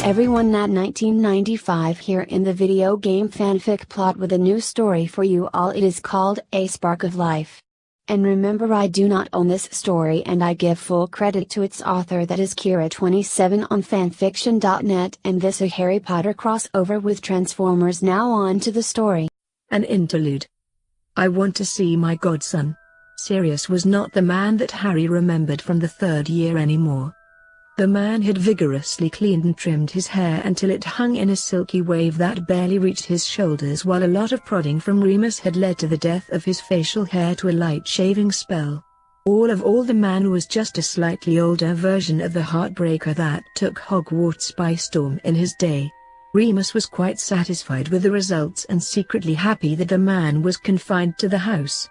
everyone, at 1995 here in the video game fanfic plot with a new story for you all. It is called A Spark of Life. And remember, I do not own this story and I give full credit to its author, that is Kiera27 on fanfiction.net, and this a Harry Potter crossover with Transformers. Now on to the story. An interlude. I want to see my godson. Sirius was not the man that Harry remembered from the third year anymore. The man had vigorously cleaned and trimmed his hair until it hung in a silky wave that barely reached his shoulders, while a lot of prodding from Remus had led to the death of his facial hair to a light shaving spell. All the man was just a slightly older version of the heartbreaker that took Hogwarts by storm in his day. Remus was quite satisfied with the results and secretly happy that the man was confined to the house.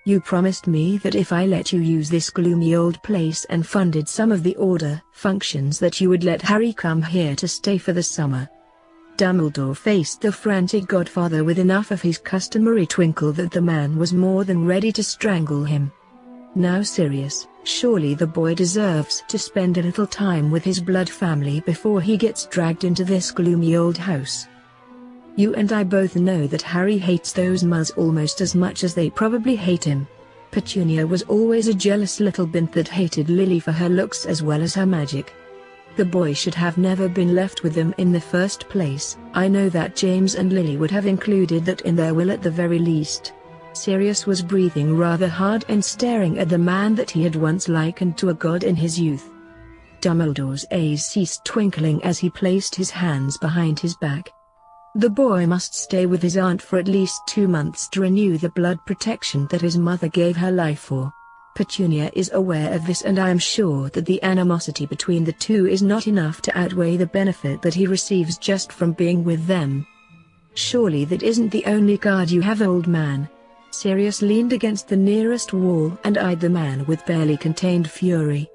"You promised me that if I let you use this gloomy old place and funded some of the order functions, that you would let Harry come here to stay for the summer." Dumbledore faced the frantic godfather with enough of his customary twinkle that the man was more than ready to strangle him. "Now Sirius, surely the boy deserves to spend a little time with his blood family before he gets dragged into this gloomy old house. You and I both know that Harry hates those Muzz almost as much as they probably hate him." Petunia was always a jealous little bint that hated Lily for her looks as well as her magic. "The boy should have never been left with them in the first place. I know that James and Lily would have included that in their will at the very least." Sirius was breathing rather hard and staring at the man that he had once likened to a god in his youth. Dumbledore's eyes ceased twinkling as he placed his hands behind his back. "The boy must stay with his aunt for at least 2 months to renew the blood protection that his mother gave her life for. Petunia is aware of this, and I am sure that the animosity between the two is not enough to outweigh the benefit that he receives just from being with them." "Surely that isn't the only card you have, old man." Sirius leaned against the nearest wall and eyed the man with barely contained fury.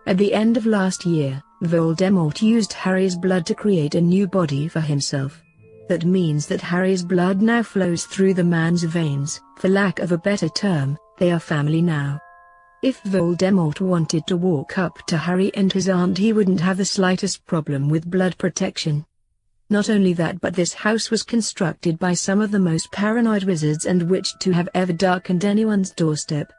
"At the end of last year, Voldemort used Harry's blood to create a new body for himself. That means that Harry's blood now flows through the man's veins. For lack of a better term, they are family now. If Voldemort wanted to walk up to Harry and his aunt, he wouldn't have the slightest problem with blood protection. Not only that, but this house was constructed by some of the most paranoid wizards and witches to have ever darkened anyone's doorstep.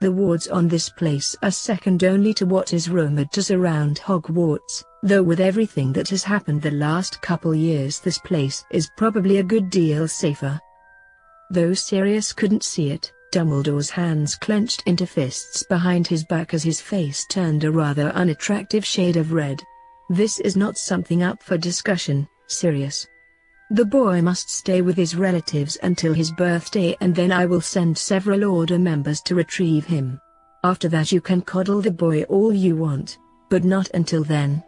The wards on this place are second only to what is rumored to surround Hogwarts, though with everything that has happened the last couple years, this place is probably a good deal safer." Though Sirius couldn't see it, Dumbledore's hands clenched into fists behind his back as his face turned a rather unattractive shade of red. "This is not something up for discussion, Sirius. The boy must stay with his relatives until his birthday, and then I will send several order members to retrieve him. After that you can coddle the boy all you want, but not until then."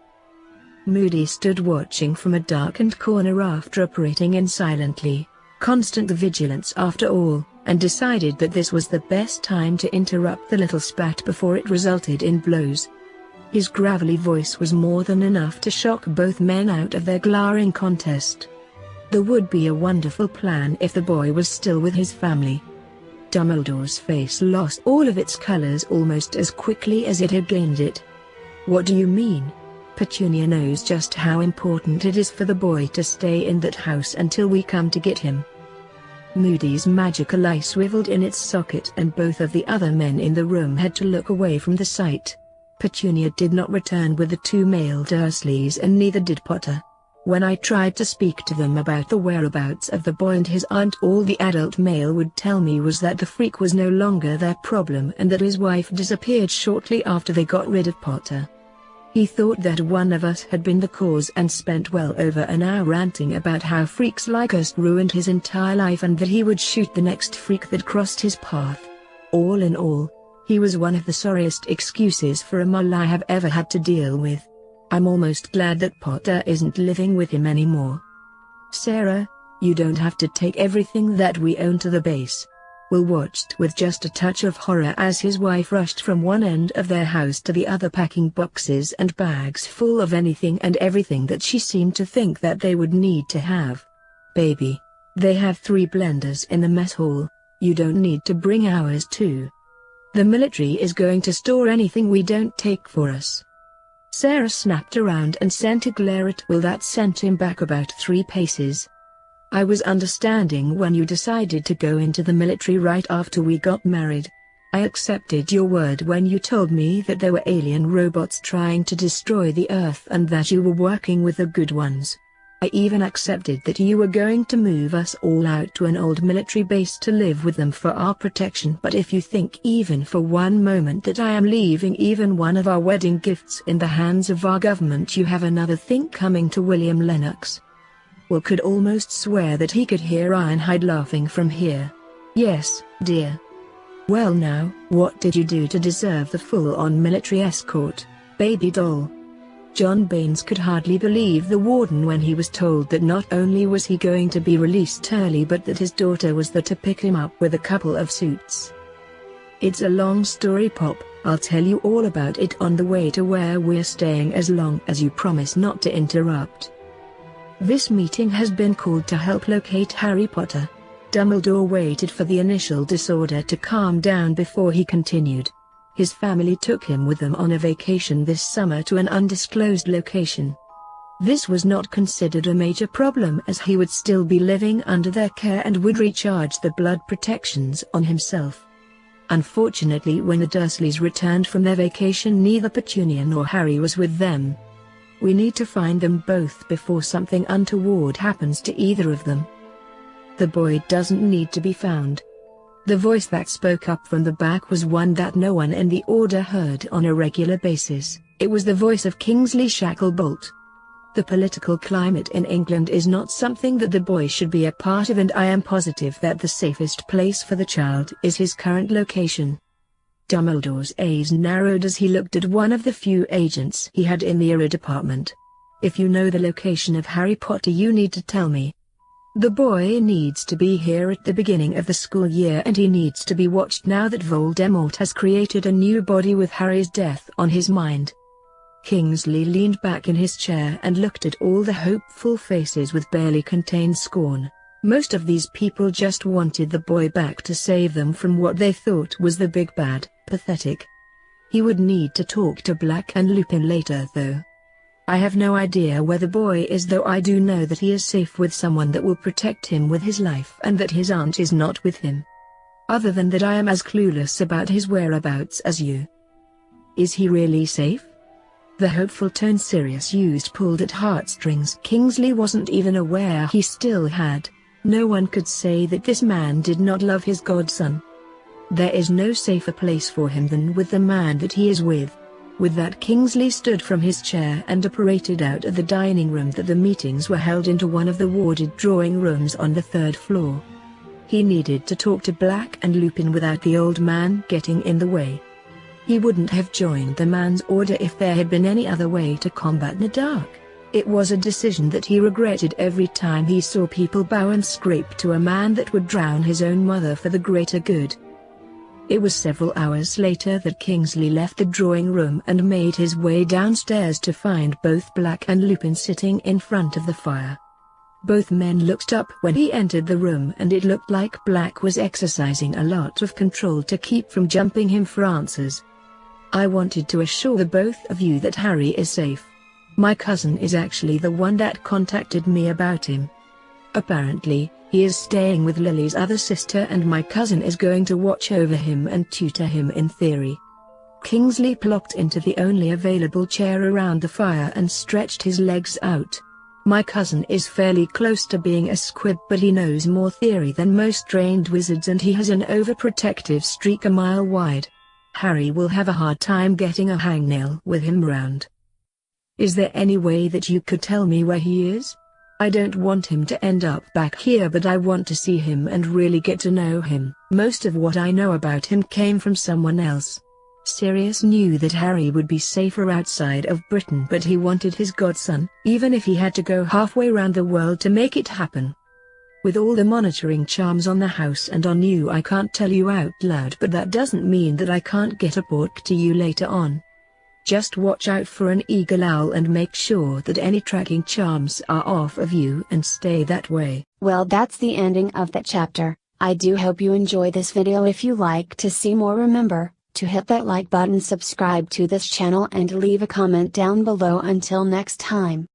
Moody stood watching from a darkened corner after operating in silently, constant vigilance after all, and decided that this was the best time to interrupt the little spat before it resulted in blows. His gravelly voice was more than enough to shock both men out of their glowering contest. There would be a wonderful plan if the boy was still with his family. Dumbledore's face lost all of its colors almost as quickly as it had gained it. "What do you mean? Petunia knows just how important it is for the boy to stay in that house until we come to get him." Moody's magical eye swiveled in its socket, and both of the other men in the room had to look away from the sight. Petunia did not return with the 2 male Dursleys, and neither did Potter. When I tried to speak to them about the whereabouts of the boy and his aunt, all the adult male would tell me was that the freak was no longer their problem and that his wife disappeared shortly after they got rid of Potter. He thought that one of us had been the cause and spent well over an hour ranting about how freaks like us ruined his entire life and that he would shoot the next freak that crossed his path. All in all, he was one of the sorriest excuses for a mole I have ever had to deal with. I'm almost glad that Potter isn't living with him anymore. Sarah, you don't have to take everything that we own to the base. Will watched with just a touch of horror as his wife rushed from one end of their house to the other, packing boxes and bags full of anything and everything that she seemed to think that they would need to have. "Baby, they have 3 blenders in the mess hall, you don't need to bring ours too. The military is going to store anything we don't take for us." Sarah snapped around and sent a glare at Will that sent him back about 3 paces. I was understanding when you decided to go into the military right after we got married. I accepted your word when you told me that there were alien robots trying to destroy the Earth and that you were working with the good ones. I even accepted that you were going to move us all out to an old military base to live with them for our protection. But if you think even for one moment that I am leaving even one of our wedding gifts in the hands of our government, you have another thing coming to William Lennox. Will could almost swear that he could hear Ironhide laughing from here. Yes, dear. Well now, what did you do to deserve the full-on military escort, baby doll? John Baines could hardly believe the warden when he was told that not only was he going to be released early but that his daughter was there to pick him up with a couple of suits. It's a long story, Pop. I'll tell you all about it on the way to where we're staying as long as you promise not to interrupt. This meeting has been called to help locate Harry Potter. Dumbledore waited for the initial disorder to calm down before he continued. His family took him with them on a vacation this summer to an undisclosed location. This was not considered a major problem as he would still be living under their care and would recharge the blood protections on himself. Unfortunately, when the Dursleys returned from their vacation, neither Petunia nor Harry was with them. We need to find them both before something untoward happens to either of them. The boy doesn't need to be found. The voice that spoke up from the back was one that no one in the Order heard on a regular basis. It was the voice of Kingsley Shacklebolt. The political climate in England is not something that the boy should be a part of, and I am positive that the safest place for the child is his current location. Dumbledore's eyes narrowed as he looked at one of the few agents he had in the Era department. If you know the location of Harry Potter, you need to tell me. The boy needs to be here at the beginning of the school year, and he needs to be watched now that Voldemort has created a new body with Harry's death on his mind. Kingsley leaned back in his chair and looked at all the hopeful faces with barely contained scorn. Most of these people just wanted the boy back to save them from what they thought was the big bad. Pathetic. He would need to talk to Black and Lupin later though. I have no idea where the boy is, though I do know that he is safe with someone that will protect him with his life and that his aunt is not with him. Other than that, I am as clueless about his whereabouts as you. Is he really safe? The hopeful tone Sirius used pulled at heartstrings Kingsley wasn't even aware he still had. No one could say that this man did not love his godson. There is no safer place for him than with the man that he is with. With that, Kingsley stood from his chair and apparated out of the dining room that the meetings were held into one of the warded drawing rooms on the 3rd floor. He needed to talk to Black and Lupin without the old man getting in the way. He wouldn't have joined the man's order if there had been any other way to combat the dark. It was a decision that he regretted every time he saw people bow and scrape to a man that would drown his own mother for the greater good. It was several hours later that Kingsley left the drawing room and made his way downstairs to find both Black and Lupin sitting in front of the fire. Both men looked up when he entered the room, and it looked like Black was exercising a lot of control to keep from jumping him for answers. I wanted to assure the both of you that Harry is safe. My cousin is actually the one that contacted me about him. Apparently, he is staying with Lily's other sister, and my cousin is going to watch over him and tutor him in theory. Kingsley plopped into the only available chair around the fire and stretched his legs out. My cousin is fairly close to being a squib, but he knows more theory than most trained wizards, and he has an overprotective streak a mile wide. Harry will have a hard time getting a hangnail with him round. Is there any way that you could tell me where he is? I don't want him to end up back here, but I want to see him and really get to know him. Most of what I know about him came from someone else. Sirius knew that Harry would be safer outside of Britain, but he wanted his godson, even if he had to go halfway round the world to make it happen. With all the monitoring charms on the house and on you, I can't tell you out loud, but that doesn't mean that I can't get a book to you later on. Just watch out for an eagle owl and make sure that any tracking charms are off of you and stay that way. Well, that's the ending of that chapter. I do hope you enjoy this video. If you like to see more, remember to hit that like button, subscribe to this channel and leave a comment down below. Until next time.